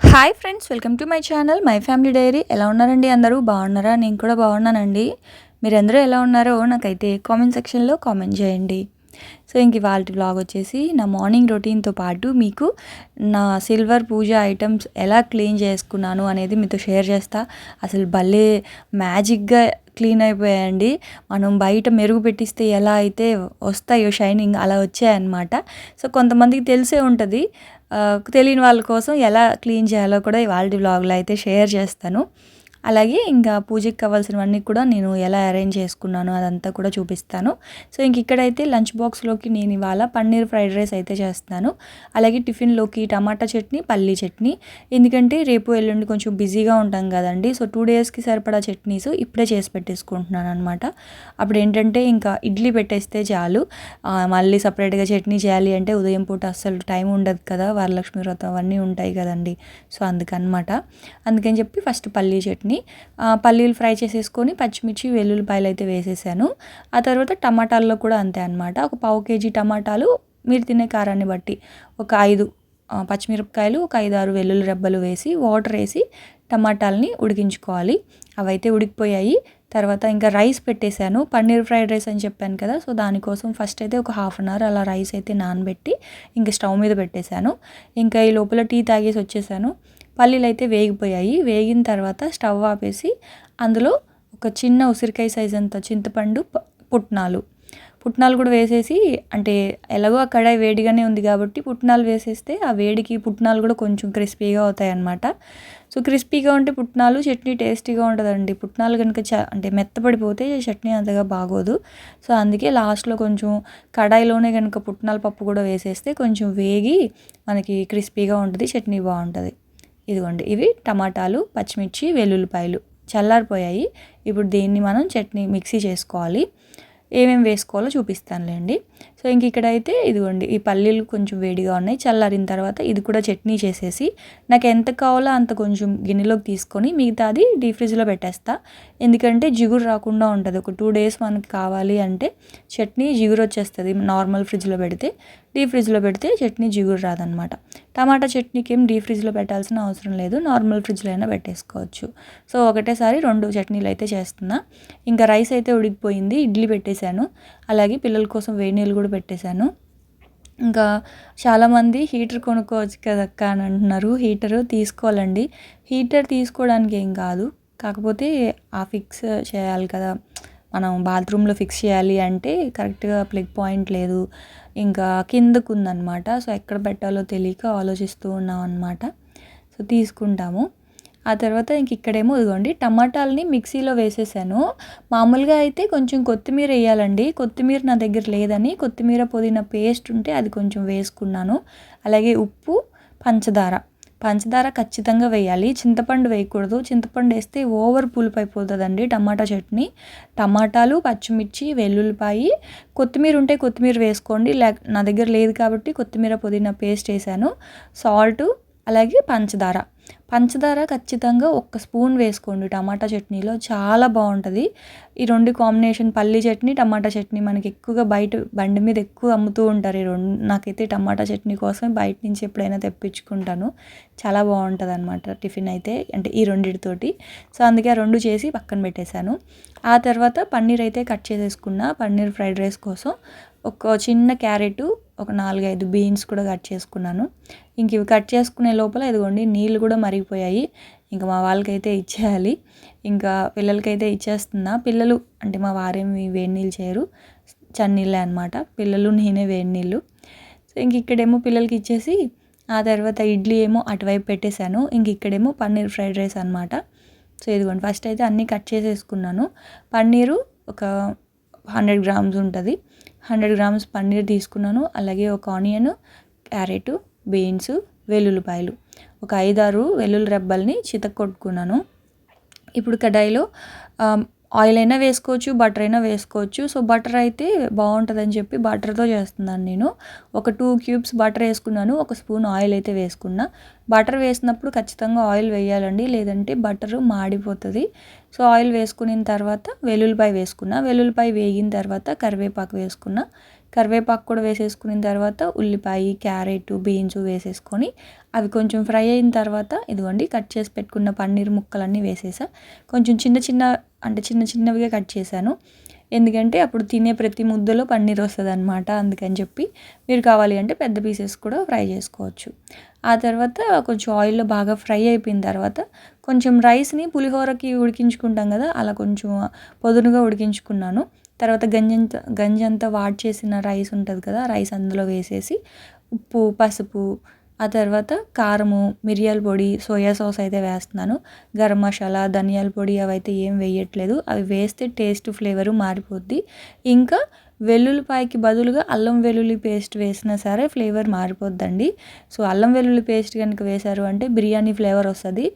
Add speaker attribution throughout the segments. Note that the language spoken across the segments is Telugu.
Speaker 1: Hi friends, welcome to my channel my family dairy. ఎలా ఉన్నారండి? అందరూ బాగున్నారా? నేను కూడా బాగున్నానండి. మీరందరూ ఎలా ఉన్నారో నాకైతే కామెంట్ సెక్షన్లో కామెంట్ చేయండి. సో ఇంక ఇవాళ వ్లాగ్ వచ్చేసి నా మార్నింగ్ రొటీన్తో పాటు మీకు నా సిల్వర్ పూజ ఐటమ్స్ ఎలా క్లీన్ చేసుకున్నాను అనేది మీతో షేర్ చేస్తా. అసలు భలే మ్యాజిక్గా క్లీన్ అయిపోయాయండి. మనం బయట మెరుగు పెట్టిస్తే ఎలా అయితే వస్తాయో షైనింగ్, అలా వచ్చాయన్నమాట. సో కొంతమందికి తెలిసే ఉంటుంది. తెలియని వాళ్ళ కోసం ఎలా క్లీన్ చేయాలో కూడా ఇవాళ వ్లాగ్లో అయితే షేర్ చేస్తాను. అలాగే ఇంకా పూజకి కావాల్సినవన్నీ కూడా నేను ఎలా అరేంజ్ చేసుకున్నానో అదంతా కూడా చూపిస్తాను. సో ఇంక ఇక్కడైతే లంచ్ బాక్స్లోకి నేను ఇవాళ పన్నీర్ ఫ్రైడ్ రైస్ అయితే చేస్తాను. అలాగే టిఫిన్లోకి టమాటా చట్నీ, పల్లీ చట్నీ. ఎందుకంటే రేపు ఎల్లుండి కొంచెం బిజీగా ఉంటాం కదండి. సో 2 డేస్కి సరిపడా చట్నీస్ ఇప్పుడే చేసి పెట్టేసుకుంటున్నాను అనమాట. అప్పుడు ఏంటంటే ఇంకా ఇడ్లీ పెట్టేస్తే చాలు. మళ్ళీ సపరేట్గా చట్నీ చేయాలి అంటే ఉదయం పూట అస్సలు టైం ఉండదు కదా, వరలక్ష్మి వ్రతం అవన్నీ ఉంటాయి కదండి. సో అందుకని చెప్పి ఫస్ట్ పల్లీ చట్నీ, పల్లీలు ఫ్రై చేసేసుకొని పచ్చిమిర్చి వెల్లుల్లిపాయలు అయితే వేసేసాను. ఆ తర్వాత టమాటాల్లో కూడా అంతే అనమాట. ఒక 1/2 కేజీ టమాటాలు మీరు తినే కారాన్ని బట్టి, ఒక 5 పచ్చిమిరపకాయలు, ఒక 5-6 వెల్లుల్లి రెబ్బలు వేసి వాటర్ వేసి టమాటాలని ఉడికించుకోవాలి. అవైతే ఉడికిపోయాయి. తర్వాత ఇంకా రైస్ పెట్టేశాను. పన్నీర్ ఫ్రైడ్ రైస్ అని చెప్పాను కదా, సో దానికోసం ఫస్ట్ అయితే ఒక 1/2 అవర్ అలా రైస్ అయితే నానబెట్టి ఇంకా స్టవ్ మీద పెట్టేశాను. ఇంకా ఈ లోపల టీ తాగేసి వచ్చేసాను. పల్లీలు అయితే వేగిపోయాయి. వేగిన తర్వాత స్టవ్ ఆపేసి అందులో ఒక చిన్న ఉసిరికాయ సైజ్ అంత చింతపండు, పుట్నాలు కూడా వేసేసి, అంటే ఎలాగో ఆ కడాయి వేడిగానే ఉంది కాబట్టి పుట్నాలు వేసేస్తే ఆ వేడికి పుట్నాలు కూడా కొంచెం క్రిస్పీగా అవుతాయి అన్నమాట. సో క్రిస్పీగా ఉంటే పుట్నాలు చట్నీ టేస్టీగా ఉంటుందండి. పుట్నాలు కనుక అంటే మెత్తపడిపోతే చట్నీ అంతగా బాగోదు. సో అందుకే లాస్ట్లో కొంచెం కడాయిలోనే కనుక పుట్నాల పప్పు కూడా వేసేస్తే కొంచెం వేగి మనకి క్రిస్పీగా ఉంటుంది, చట్నీ బాగుంటుంది. ఇదిగోండి, ఇవి టమాటాలు, పచ్చిమిర్చి, వెల్లుల్లిపాయలు చల్లారిపోయాయి. ఇప్పుడు దీన్ని మనం చట్నీ మిక్సీ చేసుకోవాలి. ఏమేమి వేసుకోవాలో చూపిస్తానులేండి. సో ఇంక ఇక్కడైతే ఇదిగోండి, ఈ పల్లీలు కొంచెం వేడిగా ఉన్నాయి. చల్లారిన తర్వాత ఇది కూడా చట్నీ చేసేసి నాకు ఎంత కావాలో అంత కొంచెం గిన్నెలోకి తీసుకొని మిగతాది డీప్ ఫ్రిడ్జ్లో పెట్టేస్తా. ఎందుకంటే జిగురు రాకుండా ఉంటుంది. ఒక 2 డేస్ మనకి కావాలి అంటే చట్నీ జిగురు వచ్చేస్తుంది నార్మల్ ఫ్రిడ్జ్లో పెడితే. డీప్ ఫ్రిడ్జ్లో పెడితే చట్నీ జిగురు రాదనమాట. టమాటా చట్నీకి ఏం డీప్ ఫ్రిడ్జ్లో పెట్టాల్సిన అవసరం లేదు, నార్మల్ ఫ్రిడ్జ్లో అయినా పెట్టేసుకోవచ్చు. సో ఒకటేసారి 2 చట్నీలు అయితే చేస్తున్నా. ఇంకా రైస్ అయితే ఉడికిపోయింది, ఇడ్లీ పెట్టేశాను. అలాగే పిల్లల కోసం వేడి నీళ్ళు కూడా పెట్టేశాను. ఇంకా చాలామంది హీటర్ కొనుక్కోవచ్చు కదక్క అని అంటున్నారు. హీటర్ తీసుకోవాలండి. హీటర్ తీసుకోవడానికి ఏం కాదు, కాకపోతే ఆ ఫిక్స్ చేయాలి కదా, మనం బాత్రూంలో ఫిక్స్ చేయాలి అంటే కరెక్ట్గా ప్లగ్ పాయింట్ లేదు, ఇంకా కిందకు ఉందన్నమాట. సో ఎక్కడ పెట్టాలో తెలియక ఆలోచిస్తూ ఉన్నాం అనమాట. సో తీసుకుంటాము. ఆ తర్వాత ఇంక ఇక్కడేమో ఇదిగోండి, టమాటాలని మిక్సీలో వేసేసాను. మామూలుగా అయితే కొంచెం కొత్తిమీర వేయాలండి. కొత్తిమీర నా దగ్గర లేదని కొత్తిమీర పుదీనా పేస్ట్ ఉంటే అది కొంచెం వేసుకున్నాను. అలాగే ఉప్పు, పంచదార ఖచ్చితంగా వేయాలి. చింతపండు వేయకూడదు. చింతపండు వేస్తే ఓవర్ పులుపు అయిపోతుందండి టమాటా చట్నీ. టమాటాలు, పచ్చిమిర్చి, వెల్లుల్లిపాయి, కొత్తిమీర ఉంటే కొత్తిమీర వేసుకోండి. నా దగ్గర లేదు కాబట్టి కొత్తిమీర పుదీనా పేస్ట్ వేసాను. సాల్టు, అలాగే పంచదార ఖచ్చితంగా 1 స్పూన్ వేసుకోండి. టమాటా చట్నీలో చాలా బాగుంటుంది. ఈ 2 కాంబినేషన్, పల్లీ చట్నీ, టమాటా చట్నీ మనకి ఎక్కువగా బయట బండి మీద ఎక్కువ అమ్ముతూ ఉంటారు ఈ 2. నాకైతే టమాటా చట్నీ కోసమే బయట నుంచి ఎప్పుడైనా తెప్పించుకుంటాను. చాలా బాగుంటుంది అనమాట టిఫిన్ అయితే, అంటే ఈ రెండిటితోటి. సో అందుకే ఆ 2 చేసి పక్కన పెట్టేశాను. ఆ తర్వాత పన్నీర్ అయితే కట్ చేసేసుకున్నా. పన్నీర్ ఫ్రైడ్ రైస్ కోసం ఒక చిన్న క్యారెట్, ఒక 4-5 బీన్స్ కూడా కట్ చేసుకున్నాను. ఇంక ఇవి కట్ చేసుకునే లోపల ఇదిగోండి నీళ్ళు కూడా మరిగిపోయాయి. ఇంకా మా వాళ్ళకైతే ఇచ్చేయాలి. ఇంకా పిల్లలకైతే ఇచ్చేస్తున్నా. పిల్లలు అంటే మా వారేమి వేడి నీళ్ళు చేయరు, చన్నీళ్ళే అనమాట. పిల్లలు నేనే వేడి నీళ్ళు. సో ఇంక ఇక్కడేమో పిల్లలకి ఇచ్చేసి ఆ తర్వాత ఇడ్లీ ఏమో అటువైపు పెట్టేశాను. ఇంక ఇక్కడేమో పన్నీర్ ఫ్రైడ్ రైస్ అనమాట. సో ఇదిగోండి, ఫస్ట్ అయితే అన్నీ కట్ చేసేసుకున్నాను. పన్నీరు ఒక 100 గ్రామ్స్ ఉంటుంది. 100 గ్రామ్స్ పన్నీర్ తీసుకున్నాను. అలాగే ఒక ఆనియన్, క్యారెట్, బీన్స్, వెల్లుల్లిపాయలు, ఒక 5-6 వెల్లుల్లి రెబ్బల్ని చితక్కొట్టుకున్నాను. ఇప్పుడు కడాయిలో ఆయిల్ అయినా వేసుకోవచ్చు, బటర్ అయినా వేసుకోవచ్చు. సో బటర్ అయితే బాగుంటుందని చెప్పి బటర్తో చేస్తున్నాను నేను. ఒక 2 క్యూబ్స్ బటర్ వేసుకున్నాను. 1 స్పూన్ ఆయిల్ అయితే వేసుకున్నా. బటర్ వేసినప్పుడు ఖచ్చితంగా ఆయిల్ వేయాలండి, లేదంటే బటరు మాడిపోతుంది. సో ఆయిల్ వేసుకున్న తర్వాత వెల్లుల్లిపాయ వేసుకున్నా. వెల్లుల్లిపాయ వేగిన తర్వాత కరివేపాకు వేసుకున్నా. కరివేపాకు కూడా వేసేసుకున్న తర్వాత ఉల్లిపాయ, క్యారెట్, బీన్స్ వేసేసుకొని అవి కొంచెం ఫ్రై అయిన తర్వాత ఇదిగోండి కట్ చేసి పెట్టుకున్న పన్నీర్ ముక్కలన్నీ వేసేసా. కొంచెం చిన్న చిన్నవిగా కట్ చేశాను. ఎందుకంటే అప్పుడు తినే ప్రతి ముద్దలో పన్నీర్ వస్తుందన్నమాట. అందుకని చెప్పి మీరు కావాలి అంటే పెద్ద పీసెస్ కూడా ఫ్రై చేసుకోవచ్చు. ఆ తర్వాత కొంచెం ఆయిల్లో బాగా ఫ్రై అయిపోయిన తర్వాత కొంచెం రైస్ని పులిహోరకి ఉడికించుకుంటాం కదా, అలా కొంచెం పొదునుగా ఉడికించుకున్నాను. తర్వాత గంజంతా వాడ్ చేసిన రైస్ ఉంటుంది కదా, రైస్ అందులో వేసేసి ఉప్పు, పసుపు, ఆ తర్వాత కారము, మిరియాల పొడి, సోయా సాస్ అయితే వేస్తున్నాను. గరం మసాలా, ధనియాల పొడి అవైతే ఏం వేయట్లేదు. అవి వేస్తే టేస్ట్ ఫ్లేవరు మారిపోద్ది. ఇంకా వెల్లుల్లిపాయకి బదులుగా అల్లం వెల్లుల్లి పేస్ట్ వేసినా సరే ఫ్లేవర్ మారిపోద్దండి. సో అల్లం వెల్లుల్లి పేస్ట్ కనుక వేశారు అంటే బిర్యానీ ఫ్లేవర్ వస్తుంది.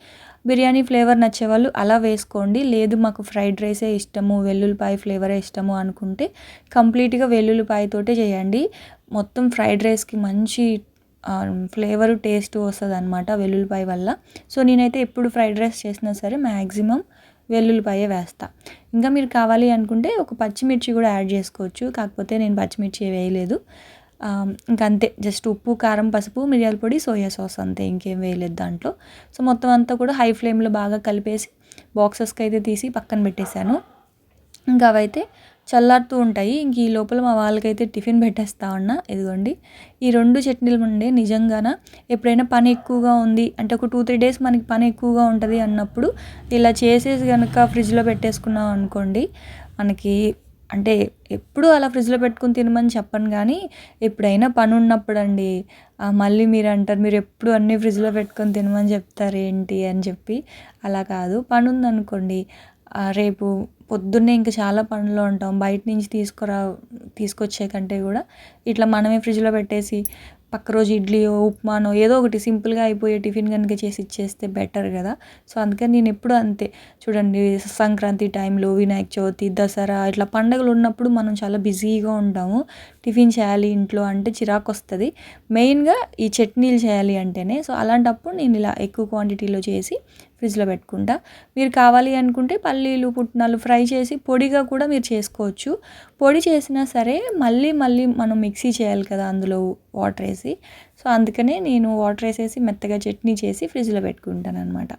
Speaker 1: బిర్యానీ ఫ్లేవర్ నచ్చేవాళ్ళు అలా వేసుకోండి. లేదు మాకు ఫ్రైడ్ రైసే ఇష్టము, వెల్లుల్లిపాయ ఫ్లేవరే ఇష్టము అనుకుంటే కంప్లీట్గా వెల్లుల్లిపాయతోటే చేయండి. మొత్తం ఫ్రైడ్ రైస్కి మంచి ఫ్లేవరు, టేస్ట్ వస్తుంది అనమాట వెల్లుల్లిపాయ వల్ల. సో నేనైతే ఎప్పుడు ఫ్రైడ్ రైస్ చేసినా సరే మ్యాక్సిమం వెల్లుల్లిపాయే వేస్తా. ఇంకా మీరు కావాలి అనుకుంటే ఒక పచ్చిమిర్చి కూడా యాడ్ చేసుకోవచ్చు. కాకపోతే నేను పచ్చిమిర్చి వేయలేదు. ఇంకా అంతే, జస్ట్ ఉప్పు, కారం, పసుపు, మిరియాల పొడి, సోయా సాస్ అంతే, ఇంకేం వేయలేదు దాంట్లో. సో మొత్తం అంతా కూడా హై ఫ్లేమ్లో బాగా కలిపేసి బాక్సెస్కి అయితే తీసి పక్కన పెట్టేశాను. ఇంకా అవైతే చల్లారుతూ ఉంటాయి. ఇంక ఈ లోపల మా వాళ్ళకైతే టిఫిన్ పెట్టేస్తా ఉన్నా. ఇదిగోండి ఈ 2 చట్నీలు ఉండే నిజంగాన ఎప్పుడైనా పని ఎక్కువగా ఉంది అంటే ఒక 2-3 డేస్ మనకి పని ఎక్కువగా ఉంటుంది అన్నప్పుడు ఇలా చేసేసి కనుక ఫ్రిడ్జ్లో పెట్టేసుకున్నాం అనుకోండి, మనకి అంటే ఎప్పుడు అలా ఫ్రిడ్జ్లో పెట్టుకుని తినమని చెప్పను కానీ ఎప్పుడైనా పని ఉన్నప్పుడు అండి మళ్ళీ మీరు అంటారు మీరు ఎప్పుడు అన్నీ ఫ్రిడ్జ్లో పెట్టుకొని తినమని చెప్తారు ఏంటి అని చెప్పి. అలా కాదు, పని ఉందనుకోండి, రేపు పొద్దున్నే ఇంకా చాలా పనిలో ఉంటాం, బయట నుంచి తీసుకొచ్చే కంటే కూడా ఇట్లా మనమే ఫ్రిడ్జ్లో పెట్టేసి పక్క రోజు ఇడ్లీయో, ఉప్మానో ఏదో ఒకటి సింపుల్గా అయిపోయే టిఫిన్ కనుక చేసి ఇచ్చేస్తే బెటర్ కదా. సో అందుకని నేను ఎప్పుడు అంతే. చూడండి సంక్రాంతి టైంలో, వినాయక చవితి, దసరా ఇట్లా పండుగలు ఉన్నప్పుడు మనం చాలా బిజీగా ఉంటాము. టిఫిన్ చేయాలి ఇంట్లో అంటే చిరాకు వస్తుంది, మెయిన్గా ఈ చట్నీలు చేయాలి అంటేనే. సో అలాంటప్పుడు నేను ఇలా ఎక్కువ క్వాంటిటీలో చేసి ఫ్రిడ్జ్లో పెట్టుకుంటా. మీరు కావాలి అనుకుంటే పల్లీలు, పుట్నాలు ఫ్రై చేసి పొడిగా కూడా మీరు చేసుకోవచ్చు. పొడి చేసినా సరే మళ్ళీ మనం మిక్సీ చేయాలి కదా అందులో వాటర్ వేసి. సో అందుకనే నేను వాటర్ వేసేసి మెత్తగా చట్నీ చేసి ఫ్రిడ్జ్లో పెట్టుకుంటాను అనమాట.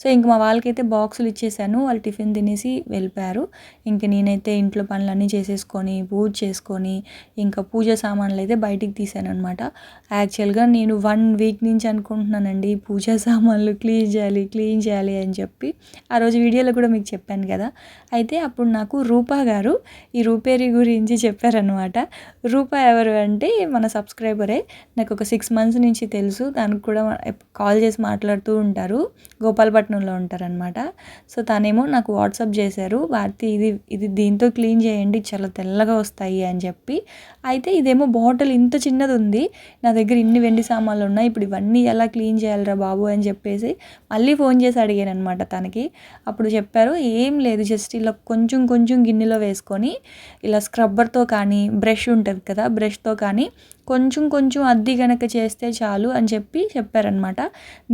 Speaker 1: సో ఇంక మా వాళ్ళకైతే బాక్సులు ఇచ్చేసాను, వాళ్ళు టిఫిన్ తినేసి వెళ్ళిపోయారు. ఇంక నేనైతే ఇంట్లో పనులన్నీ చేసేసుకొని పూజ చేసుకొని ఇంకా పూజ సామాన్లు అయితే బయటికి తీసాను అనమాట. యాక్చువల్గా నేను 1 వీక్ నుంచి అనుకుంటున్నానండి పూజా సామాన్లు క్లీన్ చేయాలి అని చెప్పి. ఆ రోజు వీడియోలో కూడా మీకు చెప్పాను కదా. అయితే అప్పుడు నాకు రూపా గారు ఈ రూపేరి గురించి చెప్పారనమాట. రూపా ఎవరు అంటే మన సబ్స్క్రైబరే, నాకు ఒక 6 months నుంచి తెలుసు. దానికి కూడా కాల్ చేసి మాట్లాడుతూ ఉంటారు, గోపాలపట్నంలో ఉంటారనమాట. సో తనేమో నాకు వాట్సాప్ చేశారు, భారతి ఇది దీంతో క్లీన్ చేయండి చాలా తెల్లగా వస్తాయి అని చెప్పి. అయితే ఇదేమో బాటిల్ ఇంత చిన్నది ఉంది, నా దగ్గర ఇన్ని వెండి సామాన్లు ఉన్నాయి, ఇప్పుడు ఇవన్నీ ఎలా క్లీన్ చేయాలిరా బాబు అని చెప్పేసి మళ్ళీ ఫోన్ చేసి అడిగాను అనమాట తనకి. అప్పుడు చెప్పారు ఏం లేదు, జస్ట్ ఇలా కొంచెం గిన్నెలో వేసుకొని ఇలా స్క్రబ్బర్తో కానీ, బ్రష్ ఉంటుంది కదా బ్రష్తో కానీ కొంచెం అద్ది కనుక చేస్తే చాలు అని చెప్పారనమాట.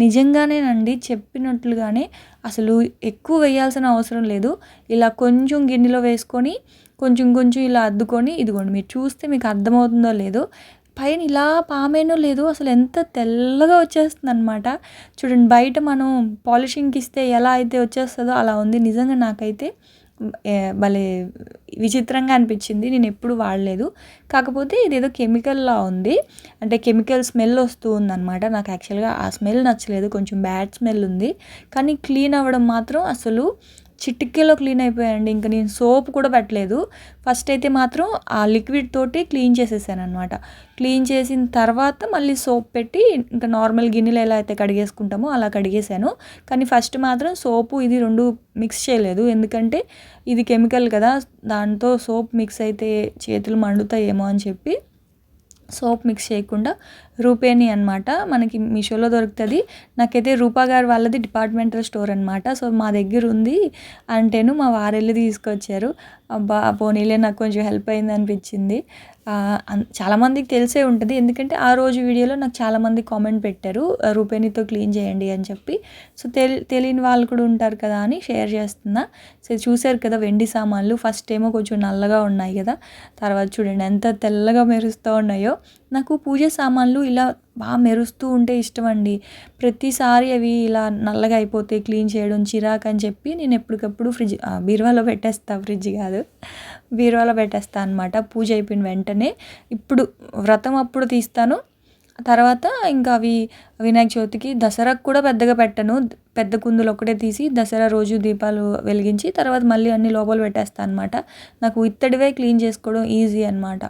Speaker 1: నిజంగానేనండి, చెప్పినట్లుగానే అసలు ఎక్కువ వేయాల్సిన అవసరం లేదు. ఇలా కొంచెం గిన్నెలో వేసుకొని కొంచెం ఇలా అద్దుకొని, ఇదిగోండి మీరు చూస్తే మీకు అర్థమవుతుందో లేదో, పైన ఇలా పామేనో లేదో అసలు ఎంత తెల్లగా వచ్చేస్తుంది అనమాట. చూడండి బయట మనం పాలిషింగ్కి ఇస్తే ఎలా అయితే వచ్చేస్తుందో అలా ఉంది. నిజంగా నాకైతే భలే విచిత్రంగా అనిపించింది, నేను ఎప్పుడు వాడలేదు. కాకపోతే ఇదేదో కెమికల్లా ఉంది, అంటే కెమికల్ స్మెల్ వస్తూ ఉందన్నమాట. నాకు యాక్చువల్గా ఆ స్మెల్ నచ్చలేదు, కొంచెం బ్యాడ్ స్మెల్ ఉంది. కానీ క్లీన్ అవ్వడం మాత్రం అసలు చిటికెలో క్లీన్ అయిపోయాయండి. ఇంకా నేను సోప్ కూడా పెట్టలేదు. ఫస్ట్ అయితే మాత్రం ఆ లిక్విడ్ తోటి క్లీన్ చేసేసాను అనమాట. క్లీన్ చేసిన తర్వాత మళ్ళీ సోప్ పెట్టి ఇంకా నార్మల్ గిన్నెలు ఎలా అయితే కడిగేసుకుంటామో అలా కడిగేసాను. కానీ ఫస్ట్ మాత్రం సోపు ఇది 2 మిక్స్ చేయలేదు, ఎందుకంటే ఇది కెమికల్ కదా, దాంతో సోప్ మిక్స్ అయితే చేతులు మండుతాయేమో అని చెప్పి సోప్ మిక్స్ చేయకుండా రూపేని అనమాట, మనకి మీషోలో దొరుకుతుంది. నాకైతే రూపా గారు వాళ్ళది డిపార్ట్మెంటల్ స్టోర్ అనమాట. సో మా దగ్గర ఉంది అంటేను మా వారెళ్ళి తీసుకొచ్చారు. అబ్బా పోనీలే, నాకు కొంచెం హెల్ప్ అయింది అనిపించింది. చాలామందికి తెలిసే ఉంటుంది. ఎందుకంటే ఆ రోజు వీడియోలో నాకు చాలామంది కామెంట్ పెట్టారు రూపేనితో క్లీన్ చేయండి అని చెప్పి. సో తెలియని వాళ్ళు కూడా ఉంటారు కదా అని షేర్ చేస్తున్నా. సో చూసారు కదా వెండి సామాన్లు ఫస్ట్ ఏమో కొంచెం నల్లగా ఉన్నాయి కదా, తర్వాత చూడండి ఎంత తెల్లగా మెరుస్తూ ఉన్నాయో. నాకు పూజ సామాన్లు ఇలా బాగా మెరుస్తూ ఉంటే ఇష్టం అండి. ప్రతిసారి అవి ఇలా నల్లగా అయిపోతే క్లీన్ చేయడం చిరాకు అని చెప్పి నేను ఎప్పటికప్పుడు బీరువాలో పెట్టేస్తా. ఫ్రిడ్జ్ కాదు, బీరువాలో పెట్టేస్తా అనమాట. పూజ అయిపోయిన వెంటనే ఇప్పుడు వ్రతం అప్పుడు తీస్తాను. తర్వాత ఇంకా అవి వినాయక చవితికి దసరాకు కూడా పెద్దగా పెట్టను. పెద్ద కుందులు ఒకటే తీసి దసరా రోజు దీపాలు వెలిగించి తర్వాత మళ్ళీ అన్ని లోపల పెట్టేస్తాను అనమాట. నాకు ఇత్తడివే క్లీన్ చేసుకోవడం ఈజీ అనమాట.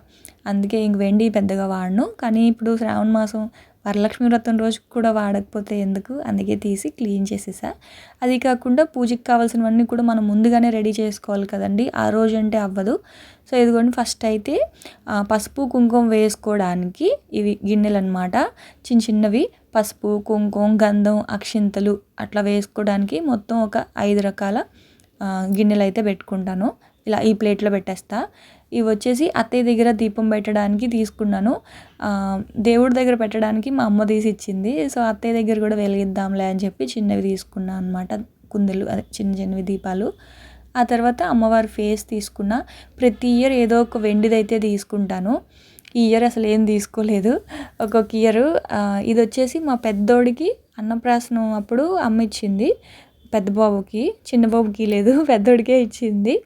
Speaker 1: అందుకే ఇంక వెండి పెద్దగా వాడను. కానీ ఇప్పుడు శ్రావణ మాసం వరలక్ష్మి వ్రతం రోజు కూడా వాడకపోతే ఎందుకు, అందుకే తీసి క్లీన్ చేసేసా. అది కాకుండా పూజకి కావాల్సినవన్నీ కూడా మనం ముందుగానే రెడీ చేసుకోవాలి కదండి, ఆ రోజు అంటే అవ్వదు. సో ఇదిగోండి ఫస్ట్ అయితే పసుపు కుంకుమ వేసుకోవడానికి ఇవి గిన్నెలు అనమాట. చిన్న చిన్నవి పసుపు కుంకుమ గంధం అక్షింతలు అట్లా వేసుకోవడానికి మొత్తం ఒక 5 రకాల గిన్నెలు అయితే పెట్టుకుంటాను. ఇలా ఈ ప్లేట్లో పెట్టేస్తా. ఇవి వచ్చేసి అత్తయ్య దగ్గర దీపం పెట్టడానికి తీసుకున్నాను. దేవుడి దగ్గర పెట్టడానికి మా అమ్మ తీసి ఇచ్చింది. సో అత్తయ్య దగ్గర కూడా వెలిగిద్దాంలే అని చెప్పి చిన్నవి తీసుకున్నాను అనమాట. కుందెలు అదే చిన్న చిన్నవి దీపాలు. ఆ తర్వాత అమ్మవారి ఫేస్ తీసుకున్నా. ప్రతి ఇయర్ ఏదో ఒక వెండిదైతే తీసుకుంటాను. ఈ ఇయర్ అసలు ఏం తీసుకోలేదు. ఒక్కొక్క ఇయర్ ఇది వచ్చేసి మా పెద్దోడికి అన్నప్రాసనం అప్పుడు అమ్మ ఇచ్చింది. పెద్ద బాబుకి, చిన్న బాబుకి లేదు, పెద్దోడికే ఇచ్చింది.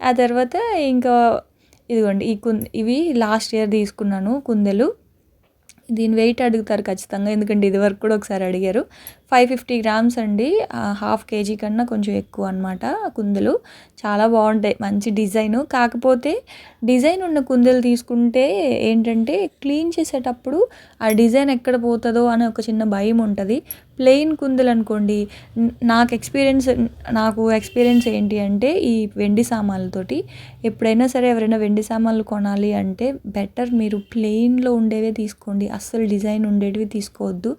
Speaker 1: ఆ తర్వాత ఇంకా ఇదిగోండి ఇవి లాస్ట్ ఇయర్ తీసుకున్నాను కుందెలు. దీని వెయిట్ అడుగుతారు ఖచ్చితంగా, ఎందుకంటే ఇది వరకు కూడా ఒకసారి అడిగారు. 550 గ్రామ్స్ అండి, 1/2 kg కన్నా కొంచెం ఎక్కువ అనమాట. కుందెలు చాలా బాగుంటాయి, మంచి డిజైను. కాకపోతే డిజైన్ ఉన్న కుందెలు తీసుకుంటే ఏంటంటే క్లీన్ చేసేటప్పుడు ఆ డిజైన్ ఎక్కడ పోతుందో అని ఒక చిన్న భయం ఉంటుంది. ప్లెయిన్ కుందెలు అనుకోండి, నాకు ఎక్స్పీరియన్స్ ఏంటి అంటే ఈ వెండి సామాన్లతోటి ఎప్పుడైనా సరే ఎవరైనా వెండి సామాన్లు కొనాలి అంటే బెటర్ మీరు ప్లెయిన్లో ఉండేవే తీసుకోండి, అస్సలు డిజైన్ ఉండేటివి తీసుకోవద్దు.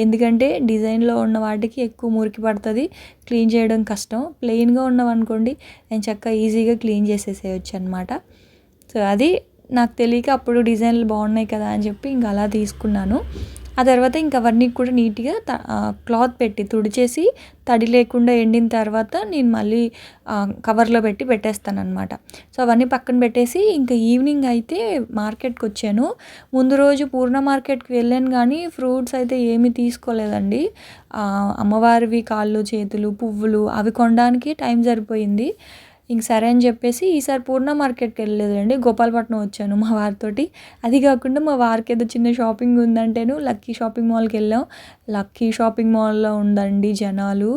Speaker 1: ఎందుకంటే డిజైన్లో ఉన్న వాటికి ఎక్కువ మురికి పడుతుంది, క్లీన్ చేయడం కష్టం. ప్లెయిన్గా ఉన్నవనుకోండి నేను చక్కగా ఈజీగా క్లీన్ చేసేసేయచ్చు అనమాట. సో అది నాకు తెలియక అప్పుడు డిజైన్లు బాగున్నాయి కదా అని చెప్పి ఇంకా అలా తీసుకున్నాను. ఆ తర్వాత ఇంక అవన్నీ కూడా నీట్గా క్లాత్ పెట్టి తుడిచేసి తడి లేకుండా ఎండిన తర్వాత నేను మళ్ళీ కవర్లో పెట్టి పెట్టేస్తాను అనమాట. సో అవన్నీ పక్కన పెట్టేసి ఇంకా ఈవినింగ్ అయితే మార్కెట్కి వచ్చాను. ముందు రోజు పూర్ణ మార్కెట్కి వెళ్ళాను కానీ ఫ్రూట్స్ అయితే ఏమీ తీసుకోలేదండి. అమ్మవారివి కాళ్ళు చేతులు పువ్వులు అవి కొనడానికి టైం సరిపోయింది. ఇంక సరే అని చెప్పేసి ఈసారి పూర్ణ మార్కెట్కి వెళ్ళలేదండి, గోపాలపట్నం వచ్చాను మా వారితోటి. అది కాకుండా మా వారికి ఏదో చిన్న షాపింగ్ ఉందంటేను లక్కీ షాపింగ్ మాల్కి వెళ్ళాం. లక్కీ షాపింగ్ మాల్లో ఉందండి జనాలు.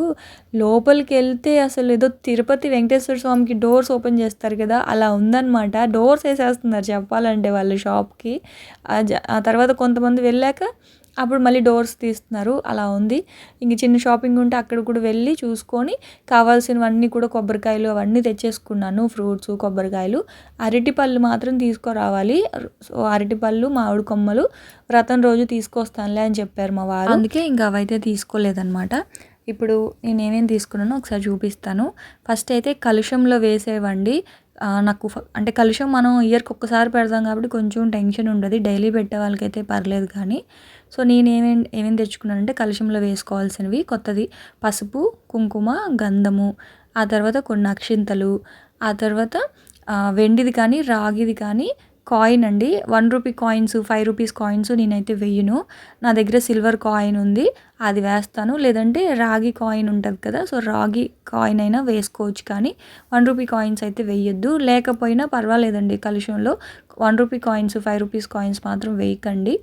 Speaker 1: లోపలికి వెళ్తే అసలు ఏదో తిరుపతి వెంకటేశ్వర స్వామికి డోర్స్ ఓపెన్ చేస్తారు కదా అలా ఉందన్నమాట. డోర్స్ వేసేస్తున్నారు చెప్పాలంటే వాళ్ళు షాప్కి. ఆ తర్వాత కొంతమంది వెళ్ళాక అప్పుడు మళ్ళీ డోర్స్ తీస్తున్నారు, అలా ఉంది. ఇంక చిన్న షాపింగ్ ఉంటే అక్కడ కూడా వెళ్ళి చూసుకొని కావాల్సినవన్నీ కూడా కొబ్బరికాయలు అవన్నీ తెచ్చేసుకున్నాను. ఫ్రూట్స్ కొబ్బరికాయలు, అరటిపళ్ళు మాత్రం తీసుకురావాలి. సో అరటిపళ్ళు మామిడి కొమ్మలు వ్రతం రోజు తీసుకొస్తానులే అని చెప్పారు మా వారు, అందుకే ఇంకా అవైతే తీసుకోలేదన్నమాట. ఇప్పుడు నేను ఏమేమి తీసుకున్నానో ఒకసారి చూపిస్తాను. ఫస్ట్ అయితే కలుషంలో వేసేవండి. నాకు అంటే కలుషం మనం ఇయర్కి ఒక్కసారి పెడతాం కాబట్టి కొంచెం టెన్షన్ ఉండదు, డైలీ పెట్టే వాళ్ళకైతే పర్లేదు. కానీ సో నేను ఏమేమి తెచ్చుకున్నానంటే కలుషంలో వేసుకోవాల్సినవి కొత్తది పసుపు కుంకుమ గంధము, ఆ తర్వాత కొన్ని అక్షింతలు, ఆ తర్వాత వెండిది కానీ రాగిది కానీ కాయిన్ అండి. 1 రూపీ కాయిన్స్ 5 రూపీస్ కాయిన్స్ నేనైతే వెయ్యను. నా దగ్గర సిల్వర్ కాయిన్ ఉంది, అది వేస్తాను. లేదంటే రాగి కాయిన్ ఉంటుంది కదా, సో రాగి కాయిన్ అయినా వేసుకోవచ్చు. కానీ 1 రూపీ కాయిన్స్ అయితే వేయొద్దు. లేకపోయినా పర్వాలేదండి, కలుషంలో 1 రూపీ కాయిన్స్ 5 రూపీస్ కాయిన్స్ మాత్రం వేయకండి,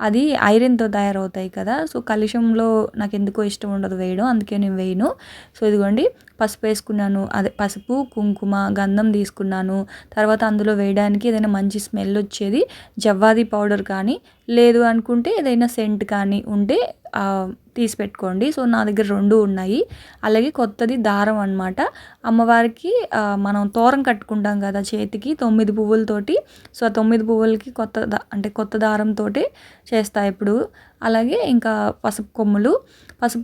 Speaker 1: అది ఐరన్తో తయారవుతాయి కదా. సో కలుషంలో నాకు ఎందుకో ఇష్టం ఉండదు వేయడం, అందుకే నేను వేయను. సో ఇదిగోండి పసుపు వేసుకున్నాను, అదే పసుపు కుంకుమ గంధం తీసుకున్నాను. తర్వాత అందులో వేయడానికి ఏదైనా మంచి స్మెల్ వచ్చేది జవ్వాది పౌడర్ కానీ, లేదు అనుకుంటే ఏదైనా సెంట్ కానీ ఉంటే తీసి పెట్టుకోండి. సో నా దగ్గర 2 ఉన్నాయి. అలాగే కొత్తది దారం అనమాట. అమ్మవారికి మనం తోరం కట్టుకుంటాం కదా చేతికి 9 పువ్వులతోటి. సో ఆ 9 పువ్వులకి కొత్త దారంతో చేస్తా ఇప్పుడు. అలాగే ఇంకా పసుపు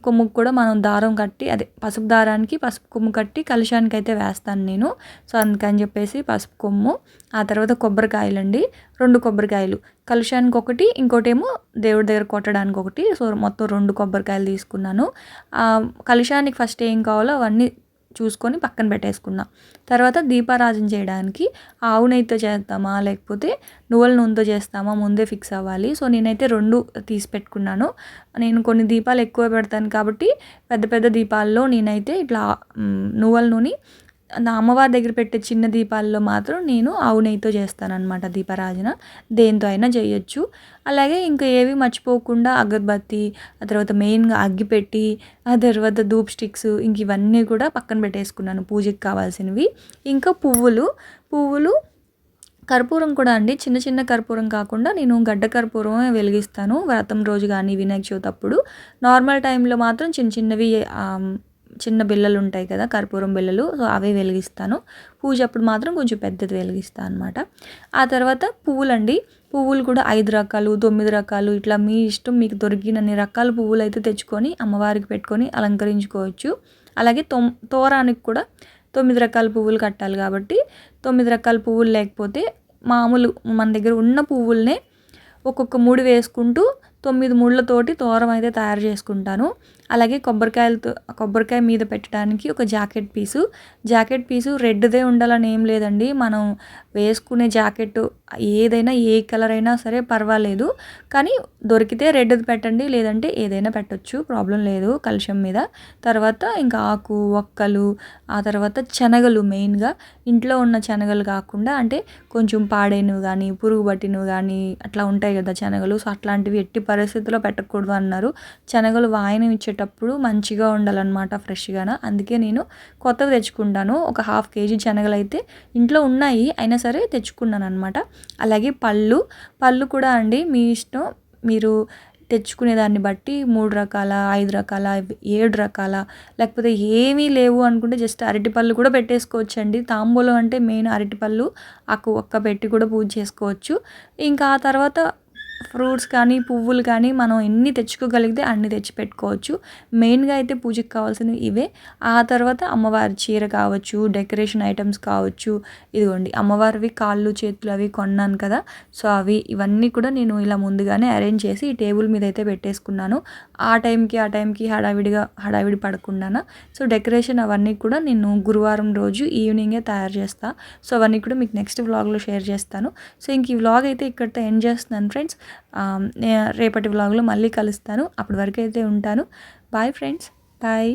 Speaker 1: కొమ్ముకు కూడా మనం దారం కట్టి అదే పసుపు దారానికి పసుపు కొమ్ము కట్టి కలశానికి అయితే వేస్తాను నేను. సో అందుకని చెప్పేసి పసుపు కొమ్ము, ఆ తర్వాత కొబ్బరికాయలండి, 2 కొబ్బరికాయలు, కలశానికి ఒకటి, ఇంకోటేమో దేవుడి దగ్గర కొట్టడానికి ఒకటి. సో మొత్తం 2 కొబ్బరికాయలు తీసుకున్నాను. కలశానికి ఫస్ట్ ఏం కావాలో అవన్నీ చూసుకొని పక్కన పెట్టేసుకున్నా. తర్వాత దీపారాధన చేయడానికి ఆవు నెయ్యితో చేద్దామా లేకపోతే నువ్వుల నూనెతో చేస్తామా ముందే ఫిక్స్ అవ్వాలి. సో నేనైతే 2 తీసి పెట్టుకున్నాను. నేను కొన్ని దీపాలు ఎక్కువ పెడతాను కాబట్టి పెద్ద పెద్ద దీపాల్లో నేనైతే ఇట్లా నువ్వుల నూనె, నా అమ్మవారి దగ్గర పెట్టే చిన్న దీపాల్లో మాత్రం నేను ఆవు నెయ్యితో చేస్తానన్నమాట దీపారాధన. దేంతో అయినా చేయొచ్చు. అలాగే ఇంకా ఏవి మర్చిపోకుండా అగరబత్తి, ఆ తర్వాత మెయిన్గా అగ్గిపెట్టి, ఆ తర్వాత ధూప్ స్టిక్స్, ఇంక ఇవన్నీ కూడా పక్కన పెట్టేసుకున్నాను పూజకి కావాల్సినవి. ఇంకా పువ్వులు కర్పూరం కూడా అండి, చిన్న చిన్న కర్పూరం కాకుండా నేను గడ్డ కర్పూరమే వెలిగిస్తాను వ్రతం రోజు కానీ వినాయక చవితి అప్పుడు. నార్మల్ టైంలో మాత్రం చిన్న బిళ్ళలు ఉంటాయి కదా కర్పూరం బిళ్ళలు, సో అవే వెలిగిస్తాను. పూజ అప్పుడు మాత్రం కొంచెం పెద్దది వెలిగిస్తాను అనమాట. ఆ తర్వాత పువ్వులు కూడా 5 రకాలు 9 రకాలు ఇట్లా మీ ఇష్టం, మీకు దొరికినన్ని రకాల పువ్వులు అయితే తెచ్చుకొని అమ్మవారికి పెట్టుకొని అలంకరించుకోవచ్చు. అలాగే తోరానికి కూడా 9 రకాల పువ్వులు కట్టాలి కాబట్టి 9 రకాల పువ్వులు లేకపోతే మామూలు మన దగ్గర ఉన్న పువ్వులనే ఒక్కొక్క ముడి వేసుకుంటూ 9 ముళ్ళతోటి తోరం అయితే తయారు చేసుకుంటాను. అలాగే కొబ్బరికాయ మీద పెట్టడానికి ఒక జాకెట్ పీసు రెడ్దే ఉండాలని ఏం లేదండి. మనం వేసుకునే జాకెట్ ఏదైనా ఏ కలర్ అయినా సరే పర్వాలేదు, కానీ దొరికితే రెడ్ది పెట్టండి, లేదంటే ఏదైనా పెట్టొచ్చు, ప్రాబ్లం లేదు కలశం మీద. తర్వాత ఇంకా ఆకు ఒక్కలు, ఆ తర్వాత శనగలు, మెయిన్గా ఇంట్లో ఉన్న శనగలు కాకుండా అంటే కొంచెం పాడైనవి కానీ పురుగు పట్టినవి కానీ అట్లా ఉంటాయి కదా శనగలు. సో అట్లాంటివి ఎట్టి పరిస్థితుల్లో పెట్టకూడదు అన్నారు. శనగలు వాయనం ఇచ్చేటప్పుడు మంచిగా ఉండాలన్నమాట, ఫ్రెష్గా. అందుకే నేను కొత్తవి తెచ్చుకుంటాను. ఒక 1/2 kg శనగలు అయితే ఇంట్లో ఉన్నాయి, అయినా సరే తెచ్చుకున్నాను అనమాట. అలాగే పళ్ళు కూడా అండి మీ ఇష్టం, మీరు తెచ్చుకునే దాన్ని బట్టి 3 రకాల 5 రకాల 7 రకాల, లేకపోతే ఏమీ లేవు అనుకుంటే జస్ట్ అరటిపళ్ళు కూడా పెట్టేసుకోవచ్చండి. తాంబూలం అంటే మెయిన్ అరటిపళ్ళు, ఆకు ఒక్క పెట్టి కూడా పూజ చేసుకోవచ్చు. ఇంకా ఆ తర్వాత ఫ్రూట్స్ కానీ పువ్వులు కానీ మనం ఎన్ని తెచ్చుకోగలిగితే అన్ని తెచ్చి పెట్టుకోవచ్చు. మెయిన్గా అయితే పూజకి కావాల్సినవి ఇవే. ఆ తర్వాత అమ్మవారి చీర కావచ్చు, డెకరేషన్ ఐటమ్స్ కావచ్చు. ఇదిగోండి అమ్మవారివి కాళ్ళు చేతులు అవి కొన్నాను కదా, సో ఇవన్నీ కూడా నేను ఇలా ముందుగానే అరేంజ్ చేసి ఈ టేబుల్ మీద అయితే పెట్టేసుకున్నాను. ఆ టైంకి హడావిడి పడకుండా. సో డెకరేషన్ అవన్నీ కూడా నేను గురువారం రోజు ఈవినింగే తయారు చేస్తాను. సో అవన్నీ కూడా మీకు నెక్స్ట్ వ్లాగ్లో షేర్ చేస్తాను. సో ఇంక ఈ వ్లాగ్ అయితే ఇక్కడితో ఎండ్ చేస్తున్నాను ఫ్రెండ్స్. రేపటి వ్లాగ్లో మళ్ళీ కలుస్తాను. అప్పటి వరకు అయితే ఉంటాను. Bye friends, bye.